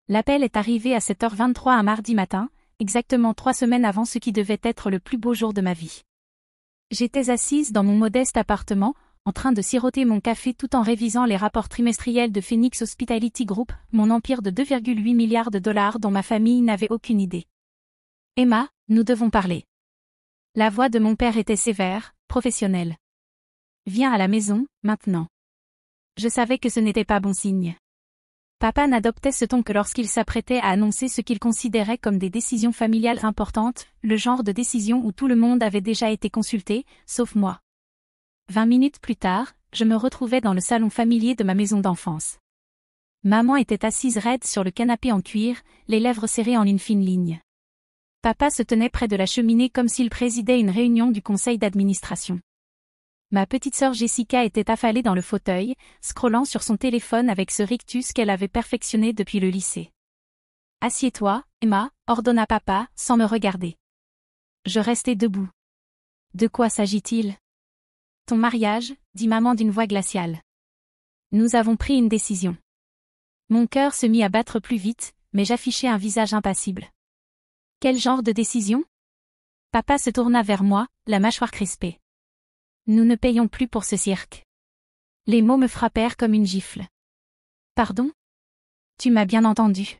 L'appel est arrivé à 7h23 un mardi matin, exactement 3 semaines avant ce qui devait être le plus beau jour de ma vie. J'étais assise dans mon modeste appartement, en train de siroter mon café tout en révisant les rapports trimestriels de Phoenix Hospitality Group, mon empire de 2,8 milliards de dollars dont ma famille n'avait aucune idée. Emma, nous devons parler. La voix de mon père était sévère, professionnelle. Viens à la maison, maintenant. Je savais que ce n'était pas bon signe. Papa n'adoptait ce ton que lorsqu'il s'apprêtait à annoncer ce qu'il considérait comme des décisions familiales importantes, le genre de décision où tout le monde avait déjà été consulté, sauf moi. 20 minutes plus tard, je me retrouvais dans le salon familier de ma maison d'enfance. Maman était assise raide sur le canapé en cuir, les lèvres serrées en une fine ligne. Papa se tenait près de la cheminée comme s'il présidait une réunion du conseil d'administration. Ma petite sœur Jessica était affalée dans le fauteuil, scrollant sur son téléphone avec ce rictus qu'elle avait perfectionné depuis le lycée. « Assieds-toi, Emma » ordonna papa, sans me regarder. Je restai debout. « De quoi s'agit-il » ? « Ton mariage » dit maman d'une voix glaciale. « Nous avons pris une décision. » Mon cœur se mit à battre plus vite, mais j'affichai un visage impassible. « Quel genre de décision » ? Papa se tourna vers moi, la mâchoire crispée. Nous ne payons plus pour ce cirque. Les mots me frappèrent comme une gifle. Pardon ? Tu m'as bien entendu.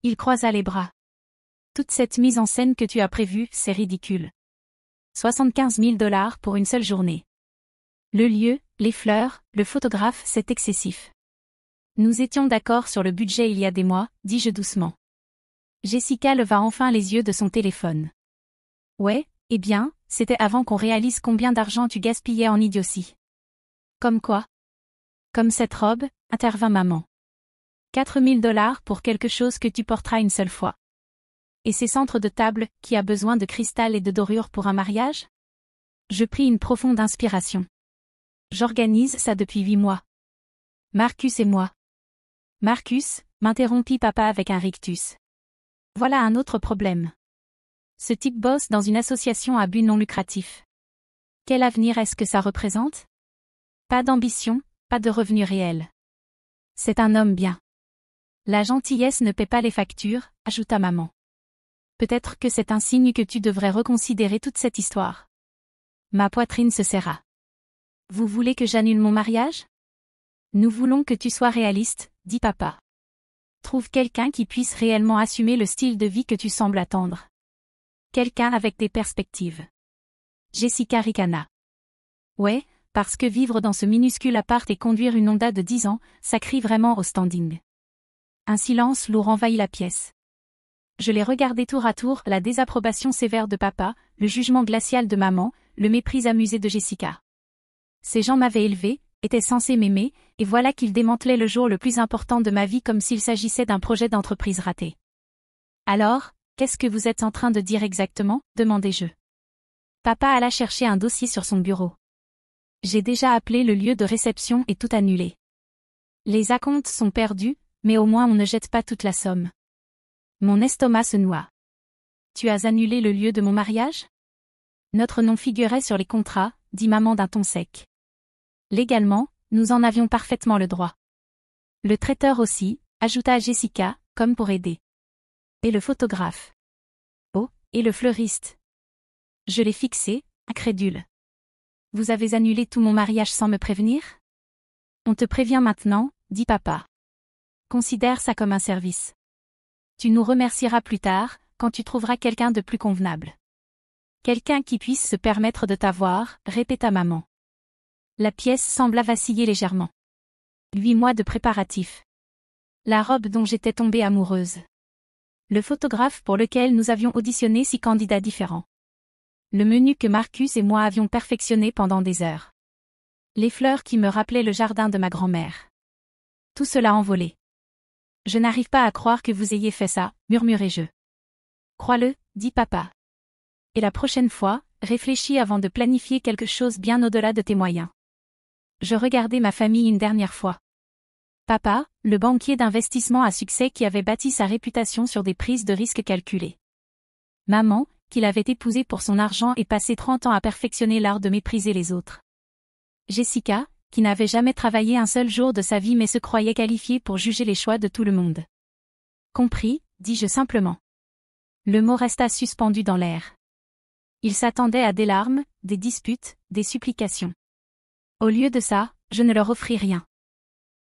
Il croisa les bras. Toute cette mise en scène que tu as prévue, c'est ridicule. 75 000 $ pour une seule journée. Le lieu, les fleurs, le photographe, c'est excessif. Nous étions d'accord sur le budget il y a des mois, dis-je doucement. Jessica leva enfin les yeux de son téléphone. Ouais, eh bien, c'était avant qu'on réalise combien d'argent tu gaspillais en idiotie. Comme quoi ? Comme cette robe, intervint maman. 4 000 $ pour quelque chose que tu porteras une seule fois. Et ces centres de table, qui a besoin de cristal et de dorure pour un mariage ? Je pris une profonde inspiration. J'organise ça depuis 8 mois. Marcus et moi. Marcus, m'interrompit papa avec un rictus. Voilà un autre problème. Ce type bosse dans une association à but non lucratif. Quel avenir est-ce que ça représente ? Pas d'ambition, pas de revenus réels. C'est un homme bien. La gentillesse ne paie pas les factures, ajouta maman. Peut-être que c'est un signe que tu devrais reconsidérer toute cette histoire. Ma poitrine se serra. Vous voulez que j'annule mon mariage ? Nous voulons que tu sois réaliste, dit papa. Trouve quelqu'un qui puisse réellement assumer le style de vie que tu sembles attendre. Quelqu'un avec des perspectives. Jessica ricana. Ouais, parce que vivre dans ce minuscule appart et conduire une Honda de 10 ans, ça crie vraiment au standing. Un silence lourd envahit la pièce. Je les regardais tour à tour, la désapprobation sévère de papa, le jugement glacial de maman, le mépris amusé de Jessica. Ces gens m'avaient élevé, étaient censés m'aimer, et voilà qu'ils démantelaient le jour le plus important de ma vie comme s'il s'agissait d'un projet d'entreprise raté. Alors, qu'est-ce que vous êtes en train de dire exactement ? Demandai-je. Papa alla chercher un dossier sur son bureau. J'ai déjà appelé le lieu de réception et tout annulé. Les acomptes sont perdus, mais au moins on ne jette pas toute la somme. Mon estomac se noua. Tu as annulé le lieu de mon mariage ? Notre nom figurait sur les contrats, dit maman d'un ton sec. Légalement, nous en avions parfaitement le droit. Le traiteur aussi, ajouta Jessica, comme pour aider. Et le photographe. Oh, et le fleuriste. Je l'ai fixé, incrédule. Vous avez annulé tout mon mariage sans me prévenir ? On te prévient maintenant, dit papa. Considère ça comme un service. Tu nous remercieras plus tard, quand tu trouveras quelqu'un de plus convenable. Quelqu'un qui puisse se permettre de t'avoir, répéta maman. La pièce sembla vaciller légèrement. 8 mois de préparatifs. La robe dont j'étais tombée amoureuse. Le photographe pour lequel nous avions auditionné 6 candidats différents. Le menu que Marcus et moi avions perfectionné pendant des heures. Les fleurs qui me rappelaient le jardin de ma grand-mère. Tout cela envolé. Je n'arrive pas à croire que vous ayez fait ça, murmurai-je. Crois-le, dit papa. Et la prochaine fois, réfléchis avant de planifier quelque chose bien au-delà de tes moyens. Je regardai ma famille une dernière fois. Papa, le banquier d'investissement à succès qui avait bâti sa réputation sur des prises de risques calculées. Maman, qu'il avait épousée pour son argent et passé 30 ans à perfectionner l'art de mépriser les autres. Jessica, qui n'avait jamais travaillé un seul jour de sa vie mais se croyait qualifiée pour juger les choix de tout le monde. Compris, dis-je simplement. Le mot resta suspendu dans l'air. Il s'attendait à des larmes, des disputes, des supplications. Au lieu de ça, je ne leur offris rien.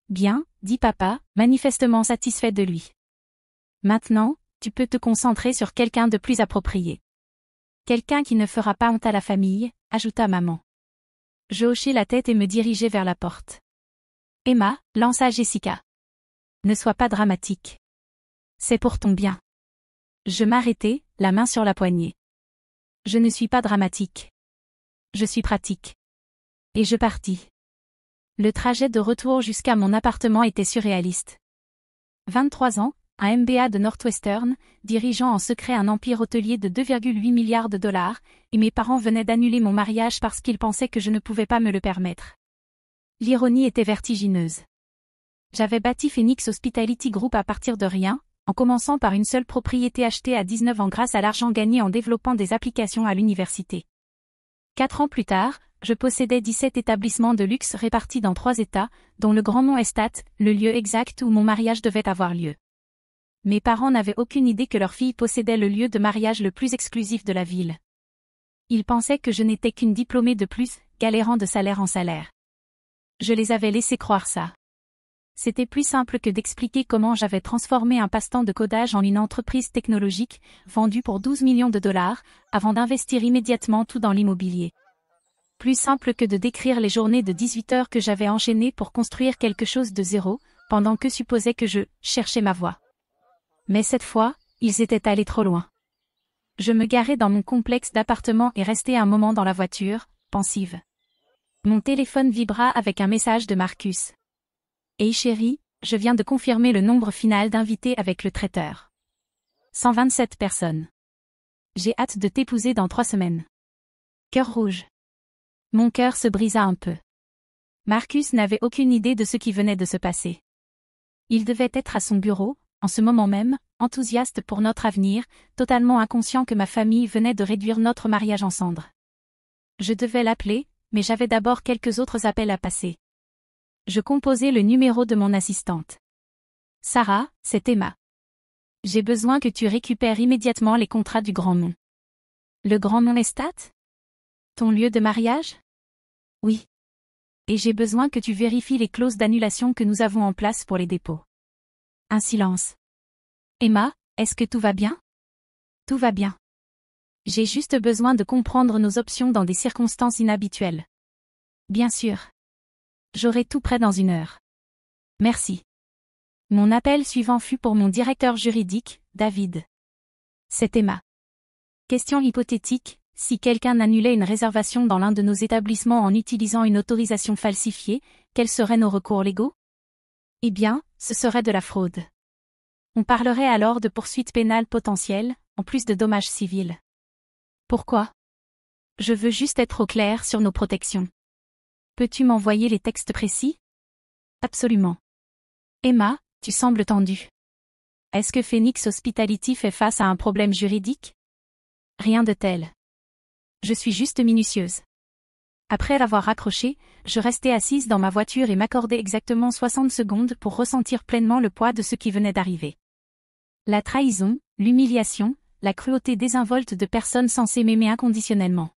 Bien, dit papa, manifestement satisfait de lui. Maintenant, tu peux te concentrer sur quelqu'un de plus approprié. Quelqu'un qui ne fera pas honte à la famille, ajouta maman. Je hochai la tête et me dirigeai vers la porte. Emma, lança Jessica. Ne sois pas dramatique. C'est pour ton bien. Je m'arrêtai, la main sur la poignée. Je ne suis pas dramatique. Je suis pratique. Et je partis. Le trajet de retour jusqu'à mon appartement était surréaliste. 23 ans, un MBA de Northwestern, dirigeant en secret un empire hôtelier de 2,8 milliards de dollars, et mes parents venaient d'annuler mon mariage parce qu'ils pensaient que je ne pouvais pas me le permettre. L'ironie était vertigineuse. J'avais bâti Phoenix Hospitality Group à partir de rien, en commençant par une seule propriété achetée à 19 ans grâce à l'argent gagné en développant des applications à l'université. 4 ans plus tard, je possédais 17 établissements de luxe répartis dans 3 États, dont le Grand Mont Estate, le lieu exact où mon mariage devait avoir lieu. Mes parents n'avaient aucune idée que leur fille possédait le lieu de mariage le plus exclusif de la ville. Ils pensaient que je n'étais qu'une diplômée de plus, galérant de salaire en salaire. Je les avais laissés croire ça. C'était plus simple que d'expliquer comment j'avais transformé un passe-temps de codage en une entreprise technologique, vendue pour 12 millions de dollars, avant d'investir immédiatement tout dans l'immobilier. Plus simple que de décrire les journées de 18 heures que j'avais enchaînées pour construire quelque chose de zéro, pendant que supposait que je cherchais ma voie. Mais cette fois, ils étaient allés trop loin. Je me garai dans mon complexe d'appartements et restai un moment dans la voiture, pensive. Mon téléphone vibra avec un message de Marcus. Hey chérie, je viens de confirmer le nombre final d'invités avec le traiteur. 127 personnes. J'ai hâte de t'épouser dans 3 semaines. Cœur rouge. Mon cœur se brisa un peu. Marcus n'avait aucune idée de ce qui venait de se passer. Il devait être à son bureau, en ce moment même, enthousiaste pour notre avenir, totalement inconscient que ma famille venait de réduire notre mariage en cendres. Je devais l'appeler, mais j'avais d'abord quelques autres appels à passer. Je composai le numéro de mon assistante. Sarah, c'est Emma. J'ai besoin que tu récupères immédiatement les contrats du Grand Mont. Le Grand Mont Estate? Ton lieu de mariage? Oui. Et j'ai besoin que tu vérifies les clauses d'annulation que nous avons en place pour les dépôts. Un silence. Emma, est-ce que tout va bien? Tout va bien. J'ai juste besoin de comprendre nos options dans des circonstances inhabituelles. Bien sûr. J'aurai tout prêt dans 1 heure. Merci. Mon appel suivant fut pour mon directeur juridique, David. C'est Emma. Question hypothétique, si quelqu'un annulait une réservation dans l'un de nos établissements en utilisant une autorisation falsifiée, quels seraient nos recours légaux? Eh bien, ce serait de la fraude. On parlerait alors de poursuites pénales potentielles, en plus de dommages civils. Pourquoi? Je veux juste être au clair sur nos protections. Peux-tu m'envoyer les textes précis? Absolument. Emma, tu sembles tendue. Est-ce que Phoenix Hospitality fait face à un problème juridique? Rien de tel. Je suis juste minutieuse. Après l'avoir raccroché, je restai assise dans ma voiture et m'accordai exactement 60 secondes pour ressentir pleinement le poids de ce qui venait d'arriver. La trahison, l'humiliation, la cruauté désinvolte de personnes censées m'aimer inconditionnellement.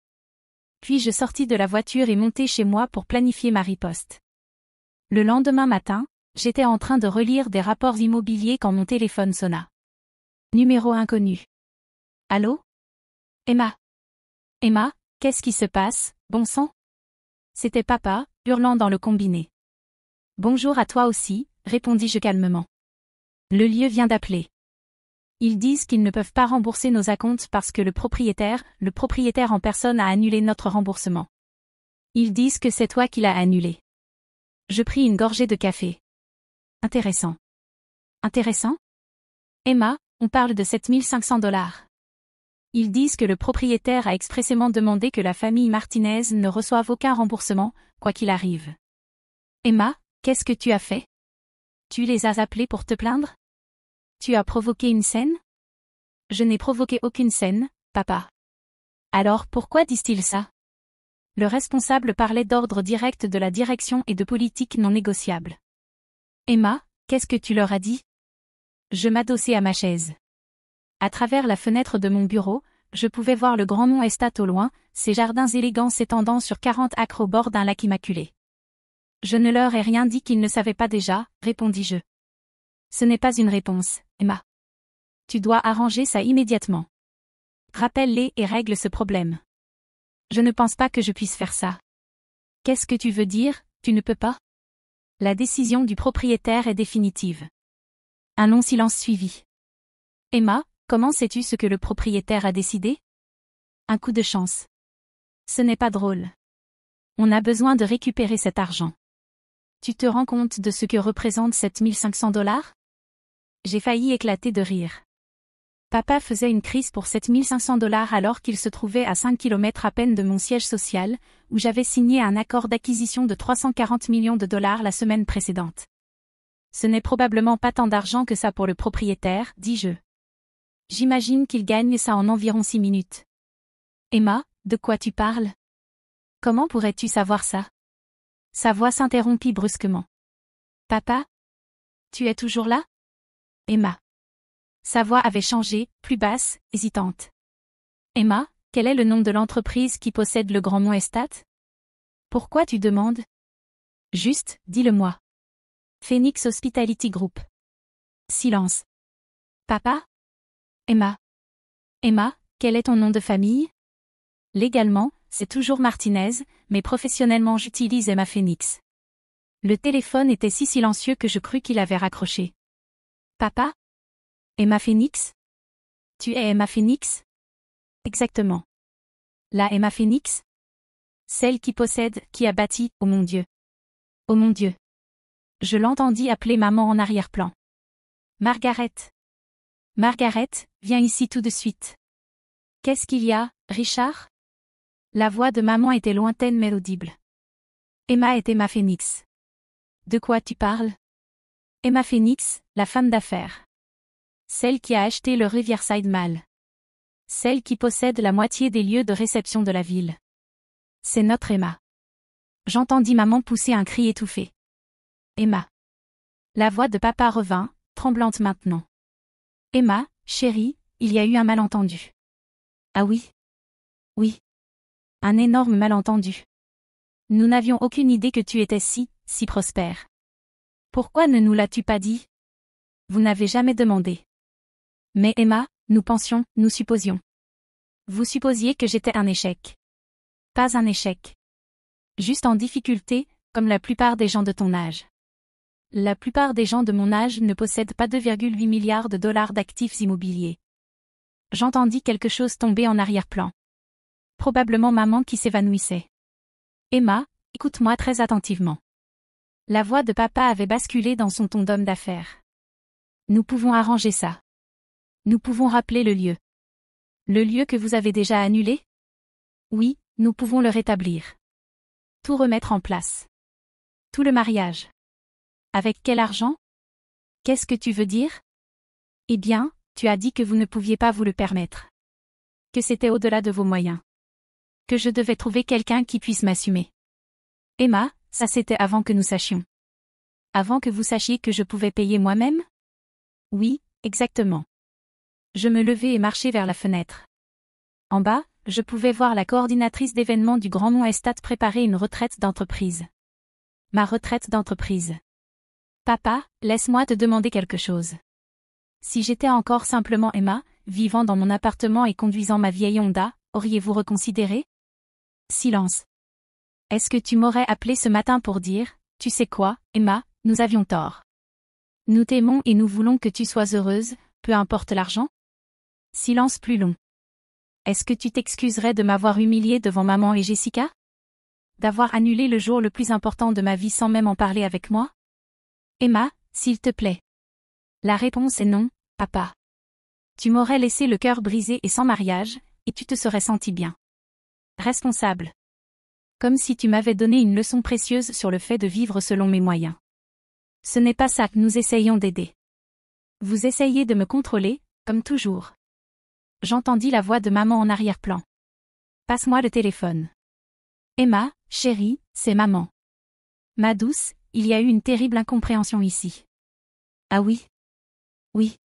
Puis je sortis de la voiture et montai chez moi pour planifier ma riposte. Le lendemain matin, j'étais en train de relire des rapports immobiliers quand mon téléphone sonna. Numéro inconnu. Allô? Emma. Emma, qu'est-ce qui se passe, bon sang? C'était papa, hurlant dans le combiné. Bonjour à toi aussi, répondis-je calmement. Le lieu vient d'appeler. Ils disent qu'ils ne peuvent pas rembourser nos acomptes parce que le propriétaire en personne a annulé notre remboursement. Ils disent que c'est toi qui l'as annulé. Je pris une gorgée de café. Intéressant. Intéressant? Emma, on parle de 7 500 $. Ils disent que le propriétaire a expressément demandé que la famille Martinez ne reçoive aucun remboursement, quoi qu'il arrive. Emma, qu'est-ce que tu as fait? Tu les as appelés pour te plaindre? Tu as provoqué une scène? Je n'ai provoqué aucune scène, papa. Alors pourquoi disent-ils ça? Le responsable parlait d'ordre direct de la direction et de politique non négociable. Emma, qu'est-ce que tu leur as dit? Je m'adossai à ma chaise. À travers la fenêtre de mon bureau, je pouvais voir le grand mont Estat au loin, ses jardins élégants s'étendant sur 40 acres au bord d'un lac immaculé. Je ne leur ai rien dit qu'ils ne savaient pas déjà, répondis-je. Ce n'est pas une réponse, Emma. Tu dois arranger ça immédiatement. Rappelle-les et règle ce problème. Je ne pense pas que je puisse faire ça. Qu'est-ce que tu veux dire, tu ne peux pas? La décision du propriétaire est définitive. Un long silence suivit. Emma, comment sais-tu ce que le propriétaire a décidé? Un coup de chance. Ce n'est pas drôle. On a besoin de récupérer cet argent. Tu te rends compte de ce que représente $7 500? J'ai failli éclater de rire. Papa faisait une crise pour $7 500 alors qu'il se trouvait à 5 kilomètres à peine de mon siège social, où j'avais signé un accord d'acquisition de $340 millions la semaine précédente. Ce n'est probablement pas tant d'argent que ça pour le propriétaire, dis-je. J'imagine qu'il gagne ça en environ 6 minutes. Emma, de quoi tu parles? Comment pourrais-tu savoir ça? Sa voix s'interrompit brusquement. Papa? Tu es toujours là? Emma. Sa voix avait changé, plus basse, hésitante. Emma, quel est le nom de l'entreprise qui possède le Grand Mont Estat? Pourquoi tu demandes? Juste, dis-le-moi. Phoenix Hospitality Group. Silence. Papa? Emma. Emma, quel est ton nom de famille? Légalement, c'est toujours Martinez, mais professionnellement j'utilise Emma Phoenix. Le téléphone était si silencieux que je crus qu'il avait raccroché. Papa? Emma Phoenix? Tu es Emma Phoenix? Exactement. La Emma Phoenix? Celle qui possède, qui a bâti, oh mon Dieu. Oh mon Dieu. Je l'entendis appeler maman en arrière-plan. Margaret. Margaret, viens ici tout de suite. Qu'est-ce qu'il y a, Richard? La voix de maman était lointaine mais audible. Emma est Emma Phoenix. De quoi tu parles? Emma Phoenix, la femme d'affaires. Celle qui a acheté le Riverside Mall. Celle qui possède la moitié des lieux de réception de la ville. C'est notre Emma. J'entendis maman pousser un cri étouffé. Emma. La voix de papa revint, tremblante maintenant. Emma, chérie, il y a eu un malentendu. Ah oui? Oui. Un énorme malentendu. Nous n'avions aucune idée que tu étais si prospère. Pourquoi ne nous l'as-tu pas dit? Vous n'avez jamais demandé. Mais Emma, nous pensions, nous supposions. Vous supposiez que j'étais un échec. Pas un échec. Juste en difficulté, comme la plupart des gens de ton âge. La plupart des gens de mon âge ne possèdent pas 2,8 milliards de dollars d'actifs immobiliers. J'entendis quelque chose tomber en arrière-plan. Probablement maman qui s'évanouissait. Emma, écoute-moi très attentivement. La voix de papa avait basculé dans son ton d'homme d'affaires. Nous pouvons arranger ça. Nous pouvons rappeler le lieu. Le lieu que vous avez déjà annulé? Oui, nous pouvons le rétablir. Tout remettre en place. Tout le mariage. Avec quel argent? Qu'est-ce que tu veux dire? Eh bien, tu as dit que vous ne pouviez pas vous le permettre. Que c'était au-delà de vos moyens. Que je devais trouver quelqu'un qui puisse m'assumer. Emma, ça c'était avant que nous sachions. Avant que vous sachiez que je pouvais payer moi-même? Oui, exactement. Je me levai et marchai vers la fenêtre. En bas, je pouvais voir la coordinatrice d'événements du Grand Mont Estat préparer une retraite d'entreprise. Ma retraite d'entreprise. Papa, laisse-moi te demander quelque chose. Si j'étais encore simplement Emma, vivant dans mon appartement et conduisant ma vieille Honda, auriez-vous reconsidéré? Silence. Est-ce que tu m'aurais appelé ce matin pour dire, tu sais quoi, Emma, nous avions tort. Nous t'aimons et nous voulons que tu sois heureuse, peu importe l'argent? Silence plus long. Est-ce que tu t'excuserais de m'avoir humiliée devant maman et Jessica? D'avoir annulé le jour le plus important de ma vie sans même en parler avec moi? Emma, s'il te plaît. La réponse est non, papa. Tu m'aurais laissé le cœur brisé et sans mariage, et tu te serais senti bien. Responsable. Comme si tu m'avais donné une leçon précieuse sur le fait de vivre selon mes moyens. Ce n'est pas ça que nous essayons d'aider. Vous essayez de me contrôler, comme toujours. J'entendis la voix de maman en arrière-plan. Passe-moi le téléphone. Emma, chérie, c'est maman. Ma douce, il y a eu une terrible incompréhension ici. Ah oui? Oui.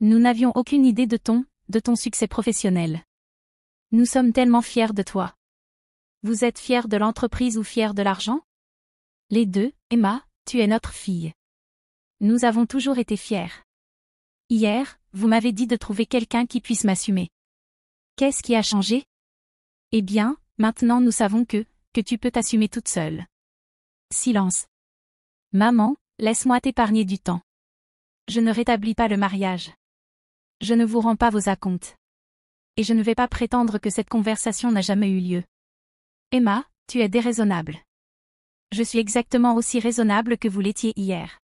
Nous n'avions aucune idée de ton succès professionnel. Nous sommes tellement fiers de toi. Vous êtes fiers de l'entreprise ou fiers de l'argent? Les deux, Emma, tu es notre fille. Nous avons toujours été fiers. Hier, vous m'avez dit de trouver quelqu'un qui puisse m'assumer. Qu'est-ce qui a changé? Eh bien, maintenant nous savons que tu peux t'assumer toute seule. Silence. Maman, laisse-moi t'épargner du temps. Je ne rétablis pas le mariage. Je ne vous rends pas vos acomptes. Et je ne vais pas prétendre que cette conversation n'a jamais eu lieu. Emma, tu es déraisonnable. Je suis exactement aussi raisonnable que vous l'étiez hier.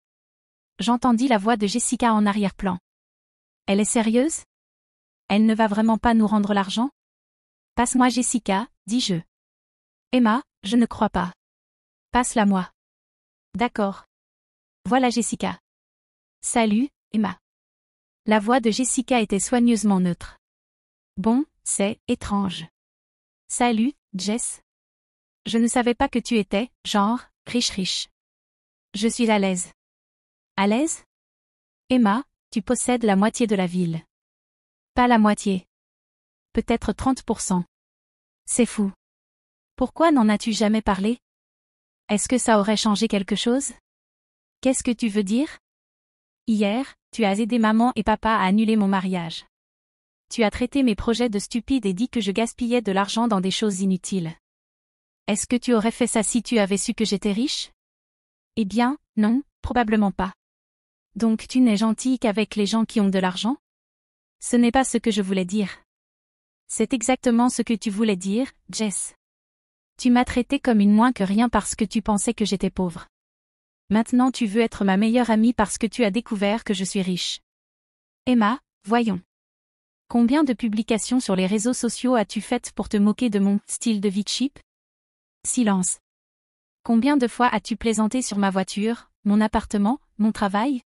J'entendis la voix de Jessica en arrière-plan. Elle est sérieuse? Elle ne va vraiment pas nous rendre l'argent? Passe-moi Jessica, dis-je. Emma, je ne crois pas. Passe-la moi. D'accord. Voilà Jessica. Salut, Emma. La voix de Jessica était soigneusement neutre. Bon, c'est étrange. Salut, Jess. Je ne savais pas que tu étais, genre, riche. Je suis à l'aise. À l'aise? Emma, tu possèdes la moitié de la ville. Pas la moitié. Peut-être 30%. C'est fou. Pourquoi n'en as-tu jamais parlé? Est-ce que ça aurait changé quelque chose? Qu'est-ce que tu veux dire? Hier, tu as aidé maman et papa à annuler mon mariage. Tu as traité mes projets de stupides et dit que je gaspillais de l'argent dans des choses inutiles. Est-ce que tu aurais fait ça si tu avais su que j'étais riche? Eh bien, non, probablement pas. Donc tu n'es gentille qu'avec les gens qui ont de l'argent? Ce n'est pas ce que je voulais dire. C'est exactement ce que tu voulais dire, Jess. Tu m'as traité comme une moins que rien parce que tu pensais que j'étais pauvre. Maintenant tu veux être ma meilleure amie parce que tu as découvert que je suis riche. Emma, voyons. Combien de publications sur les réseaux sociaux as-tu faites pour te moquer de mon style de vie cheap? Silence. Combien de fois as-tu plaisanté sur ma voiture, mon appartement, mon travail?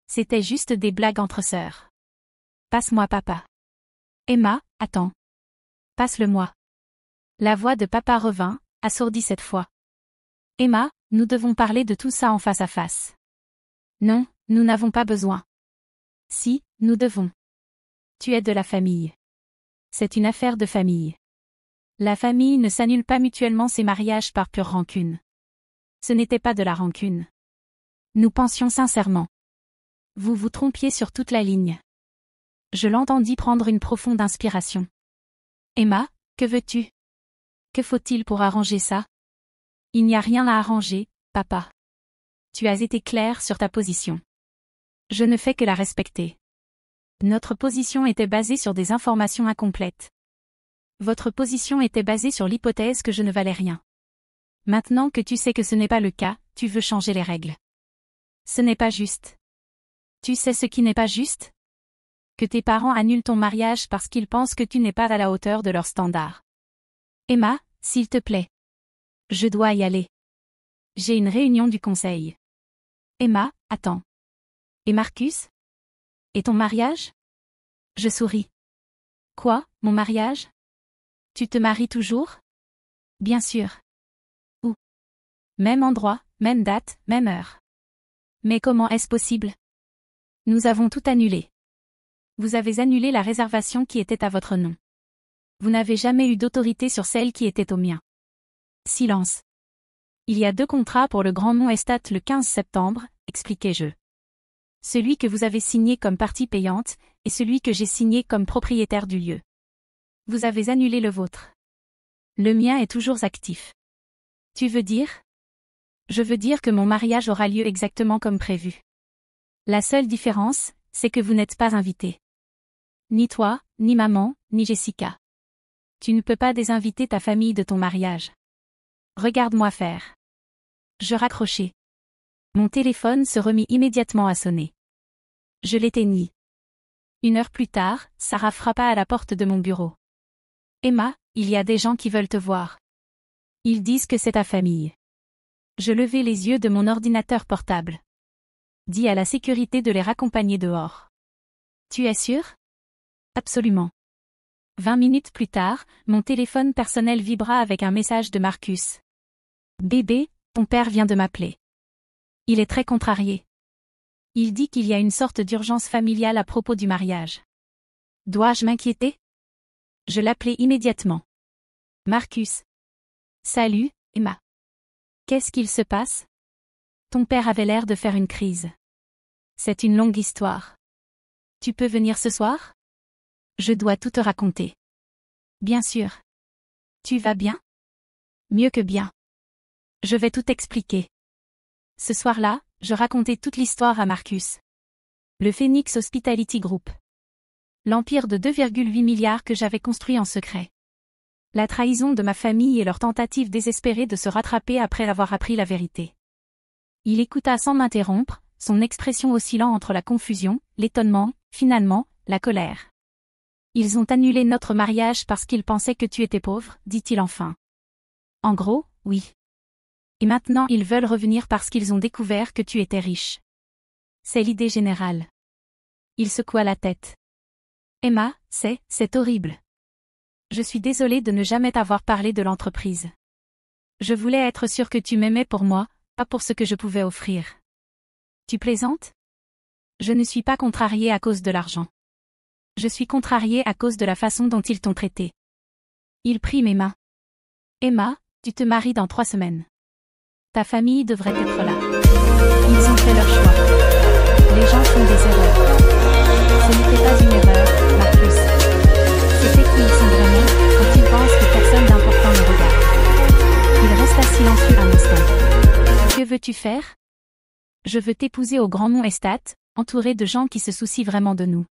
C'était juste des blagues entre sœurs. Passe-moi papa. Emma, attends. Passe-le-moi. La voix de papa revint, assourdie cette fois. Emma, nous devons parler de tout ça en face à face. Non, nous n'avons pas besoin. Si, nous devons. Tu es de la famille. C'est une affaire de famille. La famille ne s'annule pas mutuellement ses mariages par pure rancune. Ce n'était pas de la rancune. Nous pensions sincèrement. Vous vous trompiez sur toute la ligne. Je l'entendis prendre une profonde inspiration. Emma, que veux-tu? Que faut-il pour arranger ça? Il n'y a rien à arranger, papa. Tu as été clair sur ta position. Je ne fais que la respecter. Notre position était basée sur des informations incomplètes. Votre position était basée sur l'hypothèse que je ne valais rien. Maintenant que tu sais que ce n'est pas le cas, tu veux changer les règles. Ce n'est pas juste. Tu sais ce qui n'est pas juste? Que tes parents annulent ton mariage parce qu'ils pensent que tu n'es pas à la hauteur de leurs standards. Emma, s'il te plaît. Je dois y aller. J'ai une réunion du conseil. Emma, attends. Et Marcus? Et ton mariage? Je souris. Quoi, mon mariage? Tu te maries toujours? Bien sûr. Où? Même endroit, même date, même heure. Mais comment est-ce possible? Nous avons tout annulé. Vous avez annulé la réservation qui était à votre nom. Vous n'avez jamais eu d'autorité sur celle qui était au mien. Silence. Il y a 2 contrats pour le Grand Mont Estate le 15 septembre, expliquai-je. Celui que vous avez signé comme partie payante, et celui que j'ai signé comme propriétaire du lieu. Vous avez annulé le vôtre. Le mien est toujours actif. Tu veux dire? Je veux dire que mon mariage aura lieu exactement comme prévu. La seule différence, c'est que vous n'êtes pas invité. Ni toi, ni maman, ni Jessica. Tu ne peux pas désinviter ta famille de ton mariage. Regarde-moi faire. Je raccrochai. Mon téléphone se remit immédiatement à sonner. Je l'éteignis. 1 heure plus tard, Sarah frappa à la porte de mon bureau. Emma, il y a des gens qui veulent te voir. Ils disent que c'est ta famille. Je levai les yeux de mon ordinateur portable. Dis à la sécurité de les raccompagner dehors. Tu es sûr? Absolument. 20 minutes plus tard, mon téléphone personnel vibra avec un message de Marcus. Bébé, ton père vient de m'appeler. Il est très contrarié. Il dit qu'il y a une sorte d'urgence familiale à propos du mariage. Dois-je m'inquiéter? Je l'appelai immédiatement. Marcus. Salut, Emma. Qu'est-ce qu'il se passe? Ton père avait l'air de faire une crise. C'est une longue histoire. Tu peux venir ce soir? Je dois tout te raconter. Bien sûr. Tu vas bien? Mieux que bien. Je vais tout expliquer. Ce soir-là, je racontais toute l'histoire à Marcus. Le Phoenix Hospitality Group. L'empire de 2,8 milliards que j'avais construit en secret. La trahison de ma famille et leur tentative désespérée de se rattraper après avoir appris la vérité. Il écouta sans m'interrompre, son expression oscillant entre la confusion, l'étonnement, finalement, la colère. Ils ont annulé notre mariage parce qu'ils pensaient que tu étais pauvre, dit-il enfin. En gros, oui. Et maintenant ils veulent revenir parce qu'ils ont découvert que tu étais riche. C'est l'idée générale. Il secoua la tête. Emma, c'est horrible. Je suis désolée de ne jamais t'avoir parlé de l'entreprise. Je voulais être sûre que tu m'aimais pour moi, pas pour ce que je pouvais offrir. Tu plaisantes? Je ne suis pas contrariée à cause de l'argent. Je suis contrariée à cause de la façon dont ils t'ont traité. Il prit mes mains. Emma, tu te maries dans 3 semaines. Ta famille devrait être là. Ils ont fait leur choix. Les gens font des erreurs. Ce n'était pas une erreur, Marcus. C'était qui ils sont vraiment, quand ils pensent que personne d'important ne regarde. Il resta silencieux un instant. Que veux-tu faire? Je veux t'épouser au Grand-Mont Estate, entouré de gens qui se soucient vraiment de nous.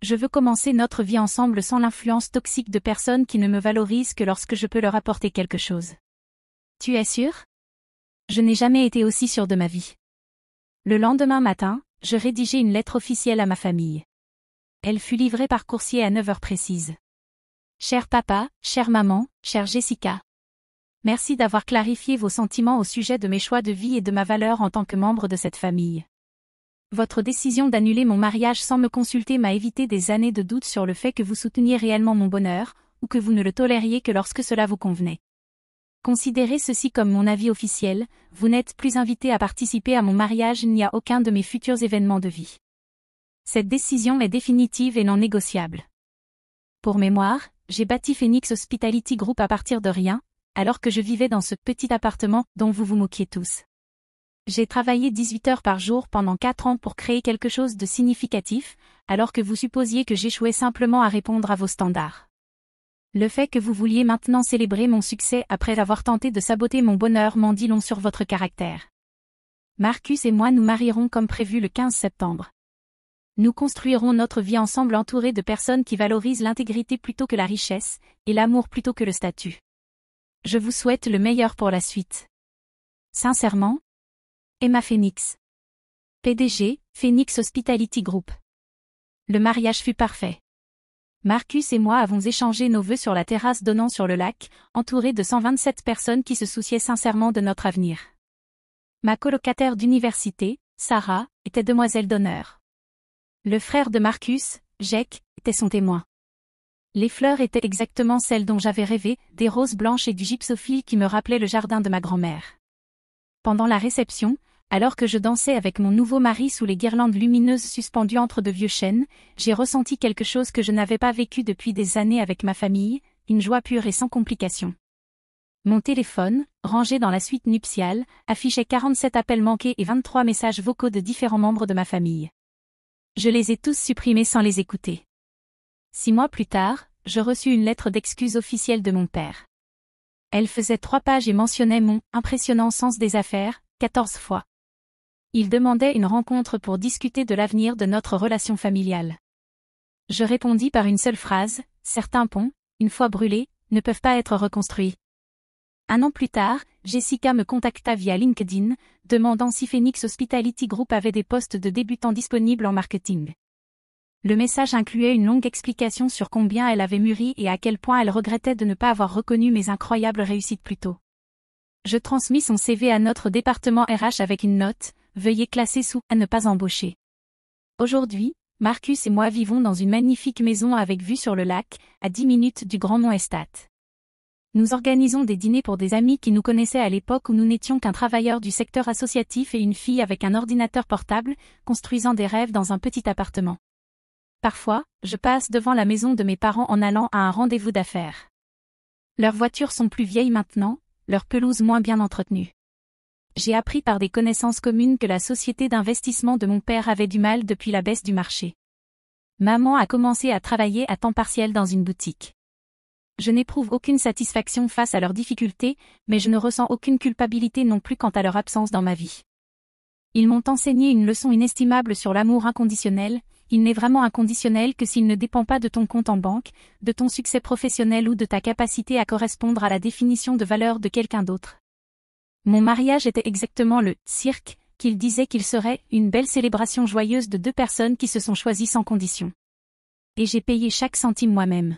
Je veux commencer notre vie ensemble sans l'influence toxique de personnes qui ne me valorisent que lorsque je peux leur apporter quelque chose. Tu es sûr? Je n'ai jamais été aussi sûre de ma vie. Le lendemain matin, je rédigeai une lettre officielle à ma famille. Elle fut livrée par coursier à 9 heures précises. Cher papa, chère maman, chère Jessica. Merci d'avoir clarifié vos sentiments au sujet de mes choix de vie et de ma valeur en tant que membre de cette famille. Votre décision d'annuler mon mariage sans me consulter m'a évité des années de doute sur le fait que vous souteniez réellement mon bonheur, ou que vous ne le tolériez que lorsque cela vous convenait. Considérez ceci comme mon avis officiel, vous n'êtes plus invité à participer à mon mariage ni à aucun de mes futurs événements de vie. Cette décision est définitive et non négociable. Pour mémoire, j'ai bâti Phoenix Hospitality Group à partir de rien, alors que je vivais dans ce petit appartement dont vous vous moquiez tous. J'ai travaillé 18 heures par jour pendant 4 ans pour créer quelque chose de significatif, alors que vous supposiez que j'échouais simplement à répondre à vos standards. Le fait que vous vouliez maintenant célébrer mon succès après avoir tenté de saboter mon bonheur m'en dit long sur votre caractère. Marcus et moi nous marierons comme prévu le 15 septembre. Nous construirons notre vie ensemble entourés de personnes qui valorisent l'intégrité plutôt que la richesse, et l'amour plutôt que le statut. Je vous souhaite le meilleur pour la suite. Sincèrement, Emma Phoenix. PDG, Phoenix Hospitality Group. Le mariage fut parfait. Marcus et moi avons échangé nos vœux sur la terrasse donnant sur le lac, entourés de 127 personnes qui se souciaient sincèrement de notre avenir. Ma colocataire d'université, Sarah, était demoiselle d'honneur. Le frère de Marcus, Jake, était son témoin. Les fleurs étaient exactement celles dont j'avais rêvé, des roses blanches et du gypsophile qui me rappelaient le jardin de ma grand-mère. Pendant la réception, alors que je dansais avec mon nouveau mari sous les guirlandes lumineuses suspendues entre de vieux chênes, j'ai ressenti quelque chose que je n'avais pas vécu depuis des années avec ma famille, une joie pure et sans complications. Mon téléphone, rangé dans la suite nuptiale, affichait 47 appels manqués et 23 messages vocaux de différents membres de ma famille. Je les ai tous supprimés sans les écouter. 6 mois plus tard, je reçus une lettre d'excuse officielle de mon père. Elle faisait 3 pages et mentionnait mon impressionnant sens des affaires, 14 fois. Il demandait une rencontre pour discuter de l'avenir de notre relation familiale. Je répondis par une seule phrase, certains ponts, une fois brûlés, ne peuvent pas être reconstruits. 1 an plus tard, Jessica me contacta via LinkedIn, demandant si Phoenix Hospitality Group avait des postes de débutants disponibles en marketing. Le message incluait une longue explication sur combien elle avait mûri et à quel point elle regrettait de ne pas avoir reconnu mes incroyables réussites plus tôt. Je transmis son CV à notre département RH avec une note, veuillez classer sous « à ne pas embaucher ». Aujourd'hui, Marcus et moi vivons dans une magnifique maison avec vue sur le lac, à 10 minutes du Grand-Mont Estate. Nous organisons des dîners pour des amis qui nous connaissaient à l'époque où nous n'étions qu'un travailleur du secteur associatif et une fille avec un ordinateur portable, construisant des rêves dans un petit appartement. Parfois, je passe devant la maison de mes parents en allant à un rendez-vous d'affaires. Leurs voitures sont plus vieilles maintenant, leurs pelouses moins bien entretenues. J'ai appris par des connaissances communes que la société d'investissement de mon père avait du mal depuis la baisse du marché. Maman a commencé à travailler à temps partiel dans une boutique. Je n'éprouve aucune satisfaction face à leurs difficultés, mais je ne ressens aucune culpabilité non plus quant à leur absence dans ma vie. Ils m'ont enseigné une leçon inestimable sur l'amour inconditionnel. Il n'est vraiment inconditionnel que s'il ne dépend pas de ton compte en banque, de ton succès professionnel ou de ta capacité à correspondre à la définition de valeur de quelqu'un d'autre. Mon mariage était exactement le « cirque » qu'il disait qu'il serait, une belle célébration joyeuse de deux personnes qui se sont choisies sans condition. Et j'ai payé chaque centime moi-même.